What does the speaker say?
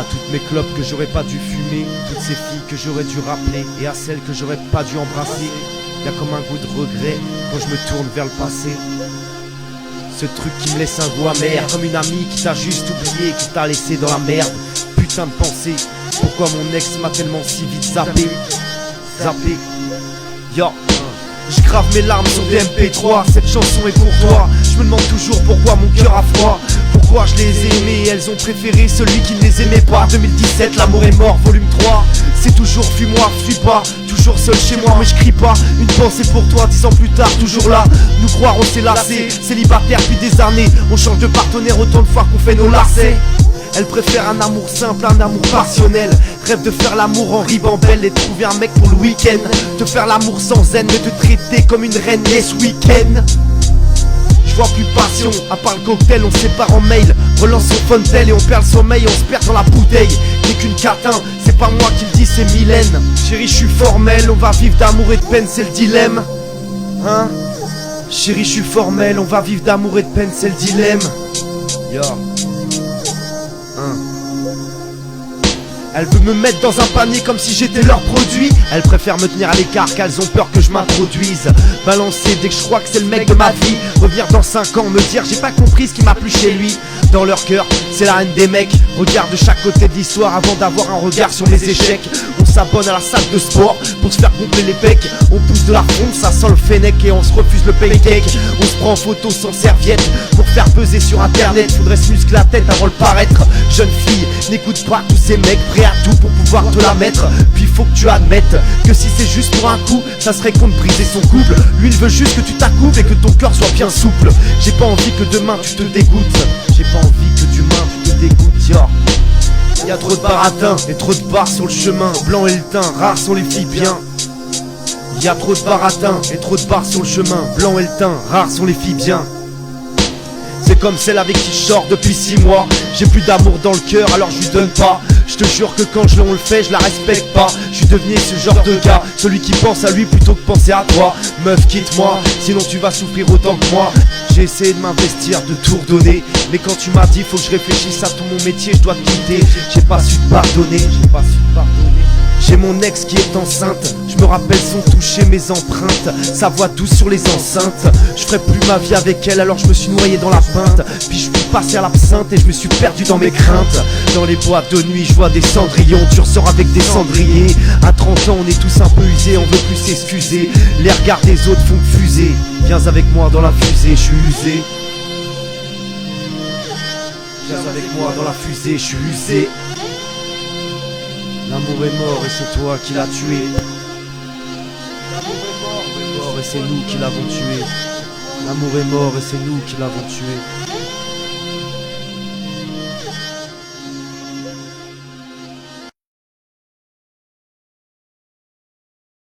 À toutes mes clopes que j'aurais pas dû fumer, toutes ces filles que j'aurais dû rappeler, et à celles que j'aurais pas dû embrasser. Y'a comme un goût de regret quand je me tourne vers le passé. Ce truc qui me laisse un goût amer, comme une amie qui t'a juste oublié, qui t'a laissé dans la merde. Putain de pensée, pourquoi mon ex m'a tellement si vite zappé. Yo, je grave mes larmes sur des MP3, cette chanson est pour toi. Je me demande toujours pourquoi mon cœur a froid. Pourquoi je les ai aimées et elles ont préféré celui qui ne les aimait pas. 2017, l'amour est mort, volume 3. C'est toujours fuis-moi, fuis pas. Toujours seul chez moi mais je crie pas. Une pensée pour toi, 10 ans plus tard, toujours là. Nous croire on s'est lassé, célibataire depuis des années. On change de partenaire autant de fois qu'on fait nos lacets. Elle préfère un amour simple, un amour passionnel. Rêve de faire l'amour en ribambelle et de trouver un mec pour le week-end. De faire l'amour sans haine, mais de traiter comme une reine les ce week-end. Je vois plus passion, à part le cocktail, on se sépare en mail. Relance son fontel et on perd le sommeil, on se perd dans la bouteille. T'es qu'une catin, c'est pas moi qui le dis, c'est Mylène. Chérie, je suis formel, on va vivre d'amour et de peine, c'est le dilemme. Hein? Chérie, je suis formel, on va vivre d'amour et de peine, c'est le dilemme. Yo. Elle veut me mettre dans un panier comme si j'étais leur produit. Elle préfère me tenir à l'écart car elles ont peur que je m'introduise. Balancer dès que je crois que c'est le mec de ma vie. Revenir dans 5 ans, me dire j'ai pas compris ce qui m'a plu chez lui. Dans leur cœur, c'est la reine des mecs. Regarde de chaque côté de l'histoire avant d'avoir un regard sur les échecs. On s'abonne à la salle de sport pour se faire gonfler les pecs. On pousse de la fronde, ça sent le fennec et on se refuse le pancake. On se prend en photo sans serviette pour faire peser sur internet. Faudrait se muscler la tête avant le paraître. Jeune fille, n'écoute pas tous ces mecs prêts à tout pour pouvoir te la mettre. Puis faut que tu admettes que si c'est juste pour un coup, ça serait con de briser son couple. Lui il veut juste que tu t'accouples et que ton cœur soit bien souple. J'ai pas envie que demain tu te dégoûtes. J'ai pas envie que demain tu te dégoûtes, yo. Y'a trop de baratins et trop de bars sur le chemin. Blanc et le teint, rares sont les filles bien. Y'a trop de baratins et trop de bars sur le chemin. Blanc et le teint, rares sont les filles bien. C'est comme celle avec qui je sors depuis 6 mois. J'ai plus d'amour dans le cœur alors je lui donne pas. Je te jure que quand on le fait je la respecte pas. Je suis devenu ce genre de gars, celui qui pense à lui plutôt que penser à toi. Meuf quitte-moi, sinon tu vas souffrir autant que moi. J'ai essayé de m'investir, de tout redonner. Mais quand tu m'as dit faut que je réfléchisse à tout mon métier, je dois te quitter. J'ai pas su te pardonner, J'ai mon ex qui est enceinte. Je me rappelle son toucher, mes empreintes. Sa voix douce sur les enceintes. Je ferai plus ma vie avec elle alors je me suis noyé dans la pinte. Puis je suis passé à l'absinthe et je me suis perdu dans mes craintes. Dans les boîtes de nuit je vois des cendrillons. Tu ressors avec des cendriers. À 30 ans on est tous un peu usés, on veut plus s'excuser. Les regards des autres font fuser. Viens avec moi dans la fusée, je suis usé. Viens avec moi dans la fusée, je suis usé. L'amour est mort et c'est toi qui l'as tué. L'amour est mort et c'est nous qui l'avons tué. L'amour est mort et c'est nous qui l'avons tué.